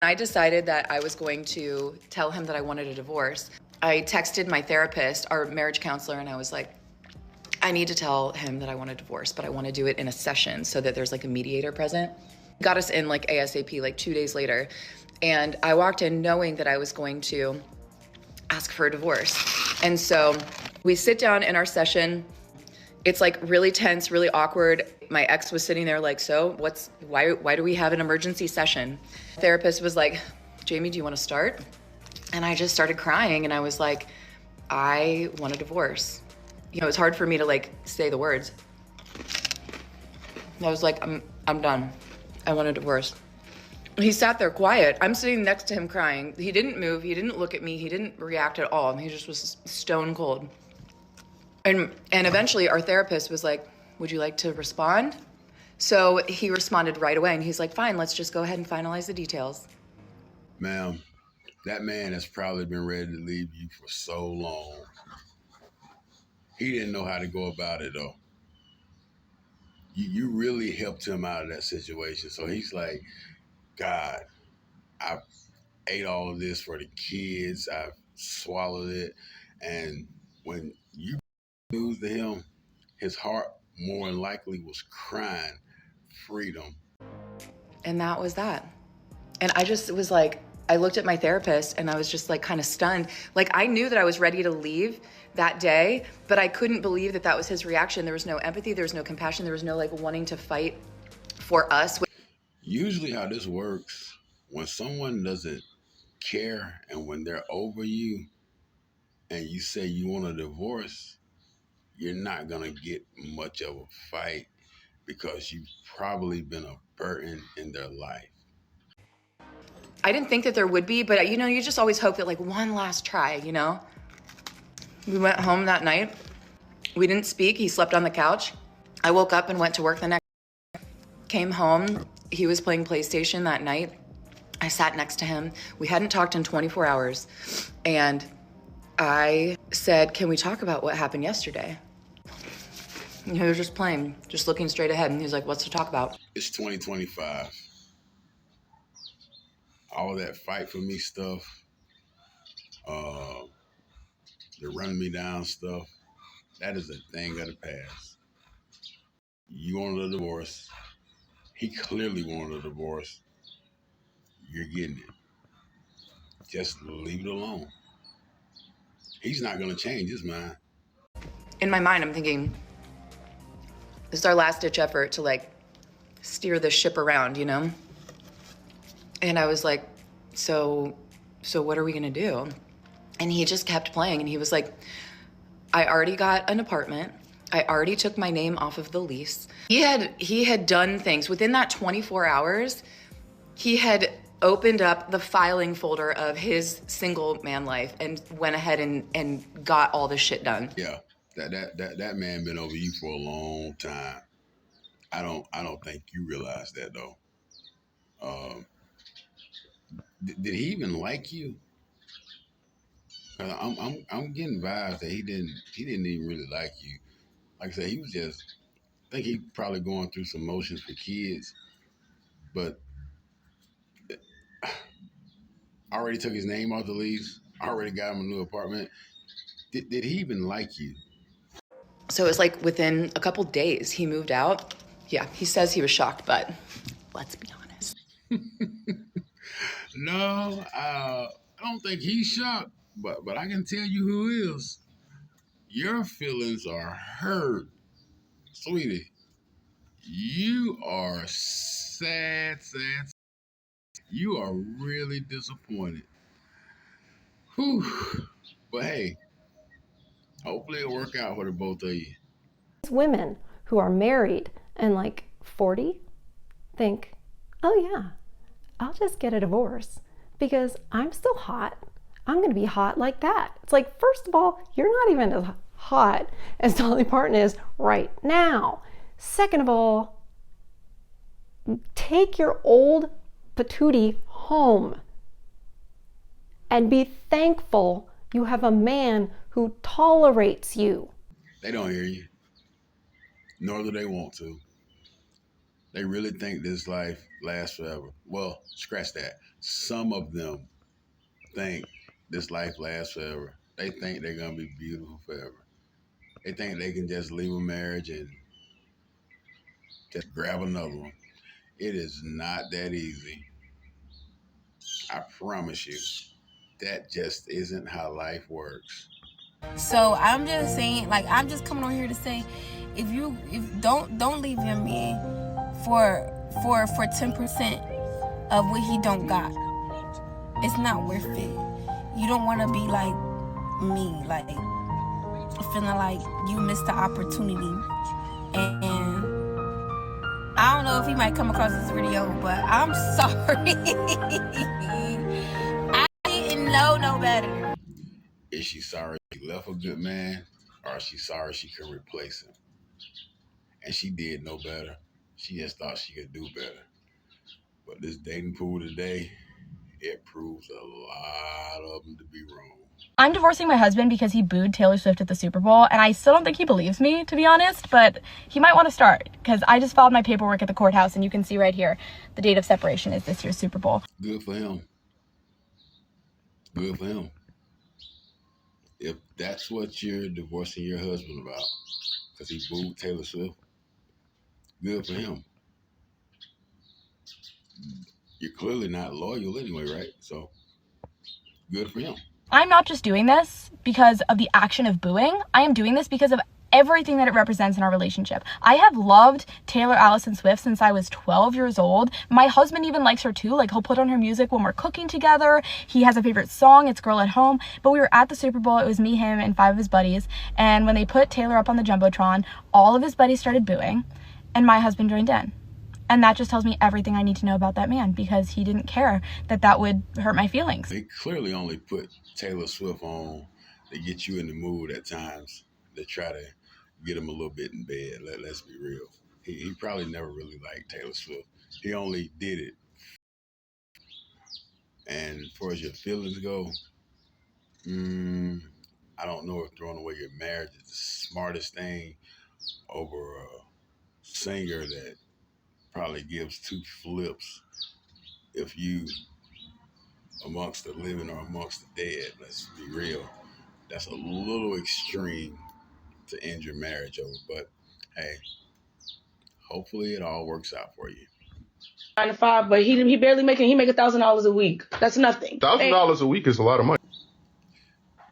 I decided that I was going to tell him that I wanted a divorce. I texted my therapist, our marriage counselor, and I was like, I need to tell him that I want a divorce, but I want to do it in a session so that there's like a mediator present. Got us in like ASAP, like 2 days later. And I walked in knowing that I was going to ask for a divorce. And so we sit down in our session. It's like really tense, really awkward. My ex was sitting there like, so why do we have an emergency session? The therapist was like, Jamie, do you want to start? And I just started crying and I was like, I want a divorce. You know, it's hard for me to like say the words. I was like, I'm done. I want a divorce. He sat there quiet. I'm sitting next to him crying. He didn't move. He didn't look at me. He didn't react at all. He just was stone cold. And eventually our therapist was like, would you like to respond? So he responded right away and he's like, fine, let's just go ahead and finalize the details. Ma'am, that man has probably been ready to leave you for so long. He didn't know how to go about it though. You really helped him out of that situation. So he's like, God, I ate all of this for the kids. I swallowed it. And when you lose to him, his heart more than likely was crying freedom. And that was that. And I just was like, I looked at my therapist and I was just like kind of stunned. Like I knew that I was ready to leave that day, but I couldn't believe that that was his reaction. There was no empathy, there was no compassion, there was no like wanting to fight for us. Usually how this works, when someone doesn't care and when they're over you and you say you want a divorce, you're not gonna get much of a fight because you've probably been a burden in their life. I didn't think that there would be, but you know, you just always hope that like one last try, you know? We went home that night. We didn't speak. He slept on the couch. I woke up and went to work the next day. Came home. He was playing PlayStation that night. I sat next to him. We hadn't talked in 24 hours. And I said, can we talk about what happened yesterday? And he was just playing, just looking straight ahead. And he's like, what's to talk about? It's 2025. All that fight for me stuff, the run me down stuff, that is a thing of the past. You wanted a divorce. He clearly wanted a divorce. You're getting it. Just leave it alone. He's not going to change his mind. In my mind, I'm thinking, this is our last ditch effort to like steer this ship around, you know? And I was like, so what are we gonna do? And he just kept playing and he was like, I already got an apartment. I already took my name off of the lease. He had done things within that 24 hours. He had opened up the filing folder of his single man life and went ahead and got all this shit done. Yeah, that man been over you for a long time. I don't think you realize that though. Did he even like you? I'm getting vibes that he didn't even really like you. Like I said, he was just, I think he probably going through some motions for kids, but I already took his name off the lease. I already got him a new apartment. Did he even like you? So it was like within a couple days he moved out. Yeah, he says he was shocked, but let's be honest. No, I don't think he's shocked, but I can tell you who is. Your feelings are hurt, sweetie. You are sad. You are really disappointed. Whew. But hey, hopefully it'll work out for the both of you. Women who are married and like 40 think, oh yeah, I'll just get a divorce because I'm still hot. I'm going to be hot like that. It's like, first of all, you're not even as hot as Dolly Parton is right now. Second of all, take your old patootie home and be thankful you have a man who tolerates you. They don't hear you, nor do they want to. They really think this life lasts forever. Well, scratch that. Some of them think this life lasts forever. They think they're gonna be beautiful forever. They think they can just leave a marriage and just grab another one. It is not that easy. I promise you. That just isn't how life works. So I'm just saying, like, I'm just coming on here to say, if don't leave your man for 10% of what he don't got. It's not worth it. You don't want to be like me, like feeling like you missed the opportunity. And I don't know if he might come across this video, but I'm sorry. I didn't know no better. Is she sorry she left a good man, or is she sorry she could replace him? And she did know better. She just thought she could do better. But this dating pool today, it proves a lot of them to be wrong. I'm divorcing my husband because he booed Taylor Swift at the Super Bowl, and I still don't think he believes me, to be honest, but he might want to start, because I just filed my paperwork at the courthouse, and you can see right here, the date of separation is this year's Super Bowl. Good for him. Good for him. If that's what you're divorcing your husband about, because he booed Taylor Swift, good for him. You're clearly not loyal anyway, right? So, good for him. I'm not just doing this because of the action of booing. I am doing this because of everything that it represents in our relationship. I have loved Taylor Allison Swift since I was 12 years old. My husband even likes her too. Like, he'll put on her music when we're cooking together. He has a favorite song. It's Girl at Home. But we were at the Super Bowl. It was me, him, and 5 of his buddies. And when they put Taylor up on the Jumbotron, all of his buddies started booing, and my husband joined in. And that just tells me everything I need to know about that man, because he didn't care that would hurt my feelings. They clearly only put Taylor Swift on to get you in the mood at times, to try to get him a little bit in bed. Let's be real. He probably never really liked Taylor Swift. He only did it. And as far as your feelings go, I don't know if throwing away your marriage is the smartest thing over a singer that probably gives 2 flips if you amongst the living or amongst the dead. Let's be real. That's a little extreme to end your marriage over, but hey, hopefully it all works out for you. 9 to 5, but he barely make $1,000 a week. That's nothing. $1,000 a week is a lot of money.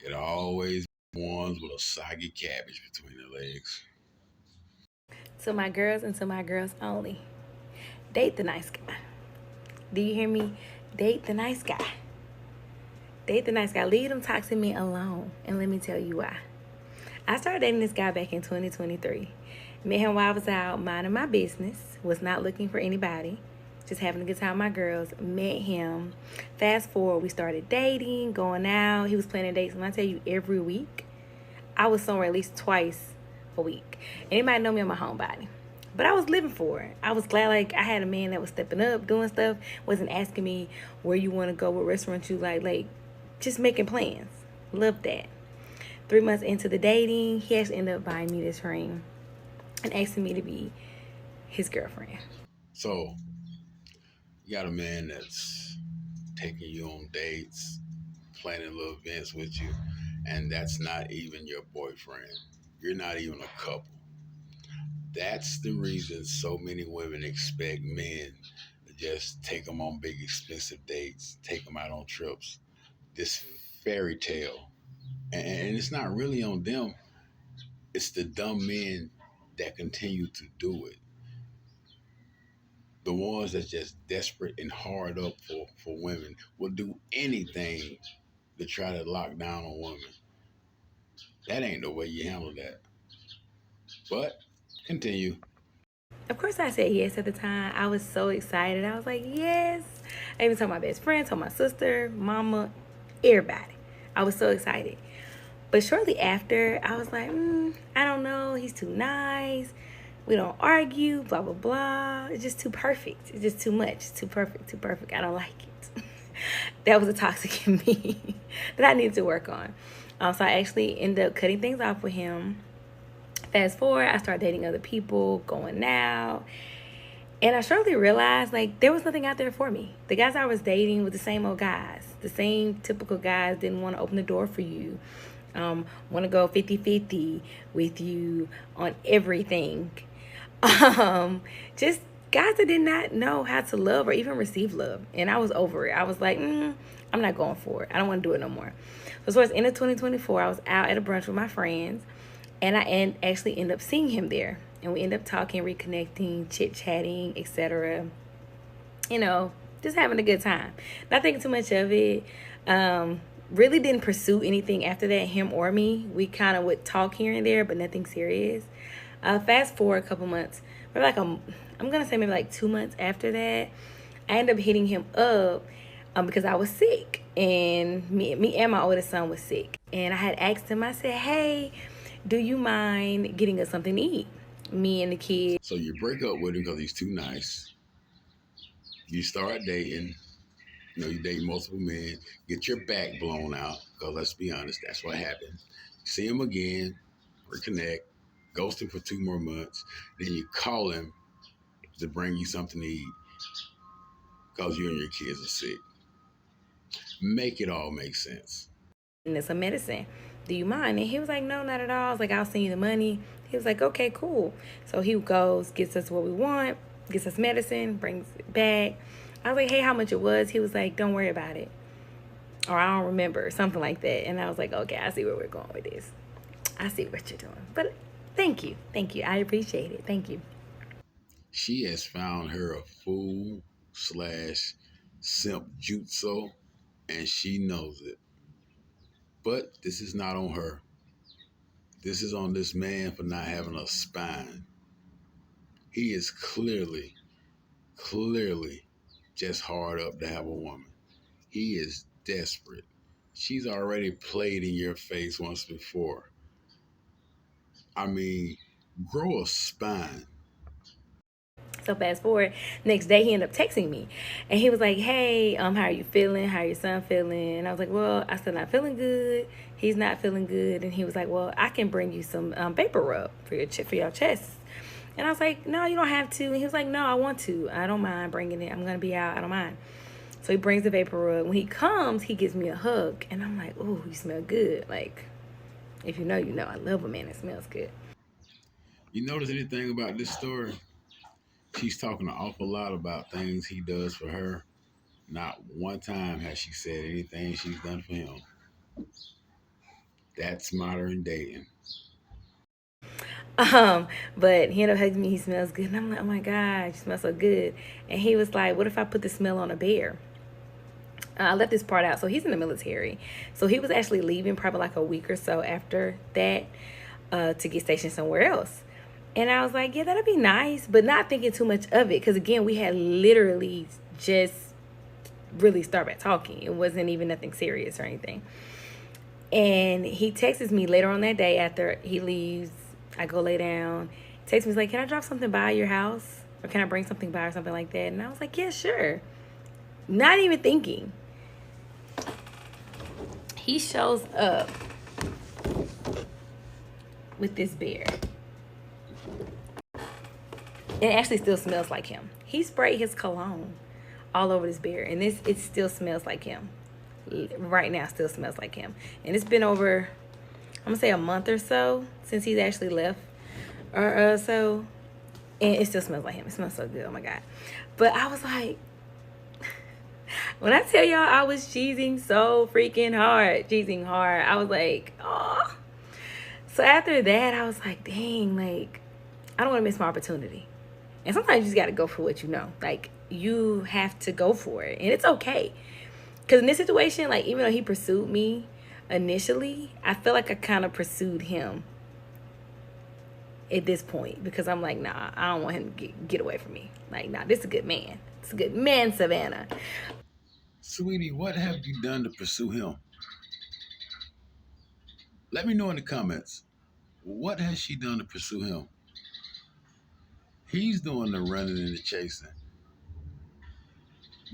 It always ones with a soggy cabbage between their legs. To my girls and to my girls only, date the nice guy. Do you hear me? Date the nice guy. Date the nice guy. Leave them toxic men alone. And let me tell you why. I started dating this guy back in 2023. Met him while I was out minding my business. Was not looking for anybody. Just having a good time with my girls. Met him. Fast forward, we started dating, going out. He was planning dates. When I tell you, every week, I was somewhere at least twice a week. Anybody know me? I'm a homebody. But I was living for it. I was glad, like, I had a man that was stepping up, doing stuff, wasn't asking me where you want to go, what restaurant you like just making plans. Loved that. 3 months into the dating, he actually ended up buying me this ring and asking me to be his girlfriend. So, you got a man that's taking you on dates, planning little events with you, and that's not even your boyfriend. You're not even a couple. That's the reason so many women expect men to just take them on big expensive dates, take them out on trips. This fairy tale. And it's not really on them. It's the dumb men that continue to do it. The ones that's just desperate and hard up for women will do anything to try to lock down on women. That ain't the way you handle that. But continue. Of course I said yes at the time. I was so excited. I was like, yes. I even told my best friend, told my sister, mama, everybody. I was so excited. But shortly after, I was like, I don't know. He's too nice. We don't argue, blah, blah, blah. It's just too perfect. It's just too much. It's too perfect, too perfect. I don't like it. That was a toxic in me that I needed to work on. So I actually ended up cutting things off with him. Fast forward, I started dating other people, going out. And I shortly realized, like, there was nothing out there for me. The guys I was dating were the same old guys. The same typical guys didn't want to open the door for you. Want to go 50-50 with you on everything. Just guys that did not know how to love or even receive love. And I was over it. I was like, I'm not going for it. I don't want to do it no more. So towards the end of 2024, I was out at a brunch with my friends. And I actually ended up seeing him there. And we ended up talking, reconnecting, chit-chatting, etc. You know, just having a good time. Not thinking too much of it. Really didn't pursue anything after that, him or me. We kind of would talk here and there, but nothing serious. Fast forward a couple months, maybe like I'm going to say maybe like 2 months after that, I ended up hitting him up because I was sick. And me and my oldest son was sick. And I had asked him, I said, hey, do you mind getting us something to eat? Me and the kids. So you break up with him because he's too nice. You start dating. You know, you date multiple men. Get your back blown out. Because let's be honest, that's what happened. You see him again, reconnect, ghost him for 2 more months. Then you call him to bring you something to eat because you and your kids are sick. Make it all make sense. And it's some medicine. Do you mind? And he was like, no, not at all. I was like, I'll send you the money. He was like, okay, cool. So he goes, gets us what we want, gets us medicine, brings it back. I was like, hey, how much it was? He was like, don't worry about it. Or I don't remember, something like that. And I was like, okay, I see where we're going with this. I see what you're doing. But thank you. Thank you. I appreciate it. Thank you. She has found her a fool / simp jutsu, and she knows it. But this is not on her. This is on this man for not having a spine. He is clearly just hard up to have a woman. He is desperate. She's already played in your face once before. I mean, grow a spine. So fast forward, next day he ended up texting me. And he was like, hey, how are you feeling? How your son feeling? And I was like, well, I still not feeling good. He's not feeling good. And he was like, well, I can bring you some vapor rub for your chest. And I was like, no, you don't have to. And he was like, no, I want to. I don't mind bringing it. I'm going to be out. I don't mind. So he brings the vapor rub. When he comes, he gives me a hug. And I'm like, oh, you smell good. Like, if you know, you know. I love a man that smells good. You notice anything about this story? She's talking an awful lot about things he does for her. Not one time has she said anything she's done for him. That's modern dating. But he ended up hugging me. He smells good. And I'm like, oh my God, you smell so good. And he was like, what if I put the smell on a bear? I left this part out. So he's in the military. So he was actually leaving probably like a week or so after that to get stationed somewhere else. And I was like, yeah, that'd be nice, but not thinking too much of it. Because, again, we had literally just really started back talking. It wasn't even nothing serious or anything. And he texts me later on that day after he leaves. I go lay down. He texts me, he's like, can I drop something by your house? Or can I bring something by or something like that? And I was like, yeah, sure. Not even thinking. He shows up with this bear. It actually still smells like him. He sprayed his cologne all over this bear. And it still smells like him. Right now, still smells like him. And it's been over, I'm going to say a month or so since he's actually left. Or so. And it still smells like him. It smells so good. Oh, my God. But I was like, when I tell y'all I was cheesing so freaking hard. Cheesing hard. I was like, oh. So after that, I was like, dang, like, I don't want to miss my opportunity. And sometimes you just got to go for what you know. Like, you have to go for it. And it's okay. Because in this situation, like, even though he pursued me initially, I feel like I kind of pursued him at this point. Because I'm like, nah, I don't want him to get away from me. Like, nah, this is a good man. It's a good man, Savannah. Sweetie, what have you done to pursue him? Let me know in the comments. What has she done to pursue him? He's doing the running and the chasing.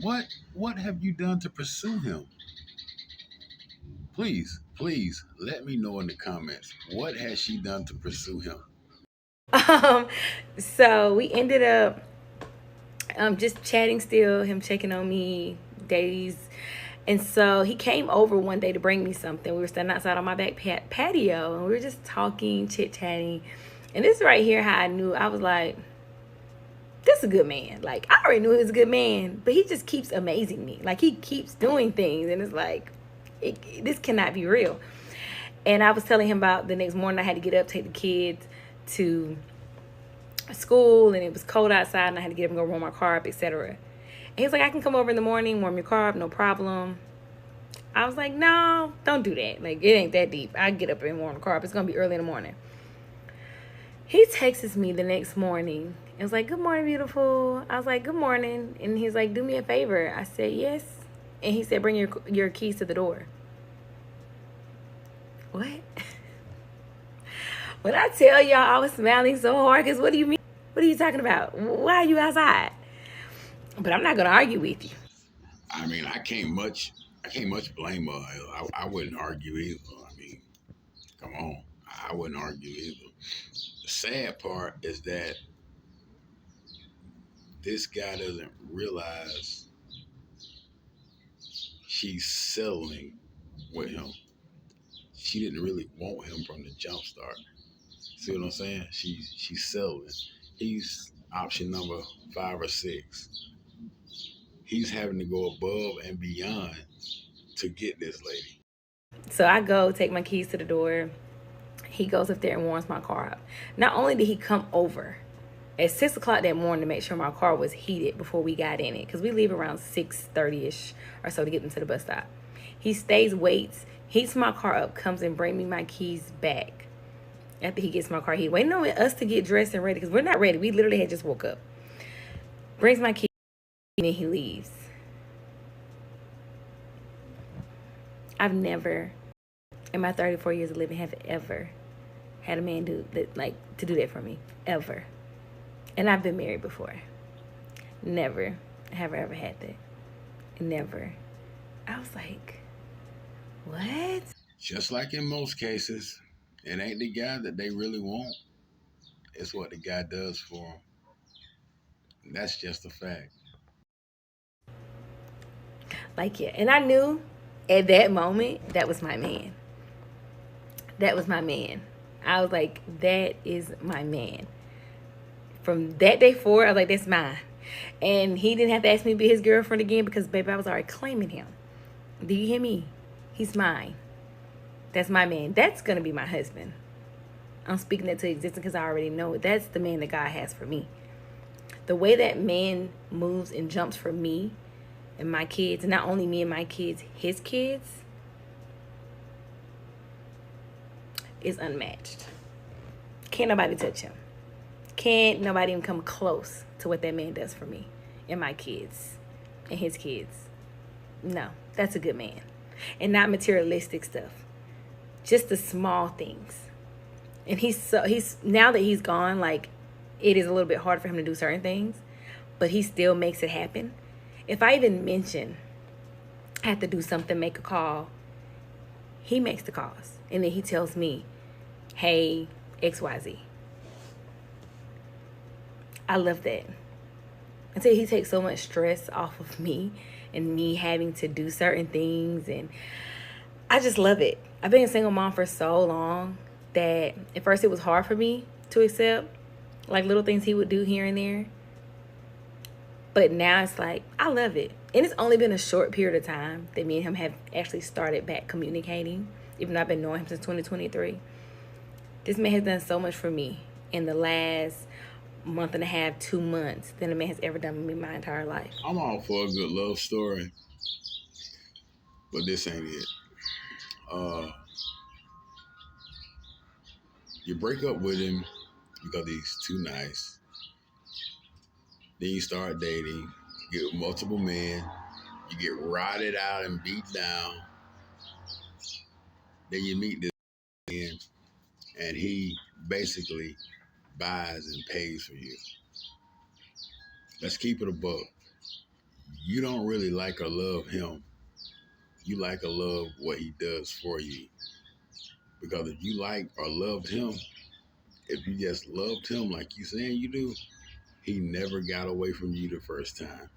What have you done to pursue him? Please let me know in the comments. What has she done to pursue him? So we ended up just chatting still, him checking on me days. And so he came over one day to bring me something. We were standing outside on my back patio, and we were just talking, chit-chatting. And this right here, how I knew, I was like, this is a good man. Like, I already knew he was a good man, but he just keeps amazing me. Like, he keeps doing things, and it's like, this cannot be real. And I was telling him about the next morning I had to get up, take the kids to school, and it was cold outside, and I had to get up and go warm my car up, etc. And he was like, I can come over in the morning, warm your car up, no problem. I was like, no, don't do that. Like, it ain't that deep. I get up and warm the car up. It's going to be early in the morning. He texts me the next morning. It was like, good morning, beautiful. I was like, good morning. And he's like, do me a favor. I said, yes. And he said, bring your keys to the door. What? When I tell y'all I was smiling so hard, because what do you mean? What are you talking about? Why are you outside? But I'm not going to argue with you. I mean, I can't much blame her. I wouldn't argue either. I mean, come on. I wouldn't argue either. The sad part is that this guy doesn't realize she's settling with him. She didn't really want him from the jump start. See what I'm saying? She's settling. He's option number 5 or 6. He's having to go above and beyond to get this lady. So I go take my keys to the door. He goes up there and warms my car up. Not only did he come over at 6 o'clock that morning to make sure my car was heated before we got in it, because we leave around 6:30ish or so to get them to the bus stop. He stays, waits, heats my car up, comes and bring me my keys back. After he gets my car heated, waiting on us to get dressed and ready, because we're not ready. We literally had just woke up. Brings my keys and then he leaves. I've never, in my 34 years of living, have ever had a man do that, like, to do that for me, ever. And I've been married before. Never have I ever had that. Never. I was like, what? Just like in most cases, it ain't the guy that they really want. It's what the guy does for them. And that's just a fact. Like, yeah. And I knew at that moment, that was my man. That was my man. I was like, that is my man. From that day forward, I was like, that's mine. And he didn't have to ask me to be his girlfriend again because, baby, I was already claiming him. Do you hear me? He's mine. That's my man. That's going to be my husband. I'm speaking that to existence because I already know it. That's the man that God has for me. The way that man moves and jumps for me and my kids, and not only me and my kids, his kids, is unmatched. Can't nobody touch him. Can't nobody even come close to what that man does for me and my kids and his kids. No, that's a good man. And not materialistic stuff. Just the small things. And he's now that he's gone, like, it is a little bit hard for him to do certain things, but he still makes it happen. If I even mention I have to do something, make a call, he makes the calls. And then he tells me, hey, XYZ. I love that. Until he takes so much stress off of me and me having to do certain things. And I just love it. I've been a single mom for so long that at first it was hard for me to accept, like, little things he would do here and there. But now it's like, I love it. And it's only been a short period of time that me and him have actually started back communicating, even though I've been knowing him since 2023. This man has done so much for me in the last month and a half, 2 months, than a man has ever done with me my entire life. I'm all for a good love story, but this ain't it. You break up with him because he's too nice. Then you start dating, you get with multiple men, you get rotted out and beat down. Then you meet this man, and he basically buys and pays for you. Let's keep it a buck. You don't really like or love him. You like or love what he does for you. Because if you like or loved him, if you just loved him like you saying you do, He never got away from you the first time.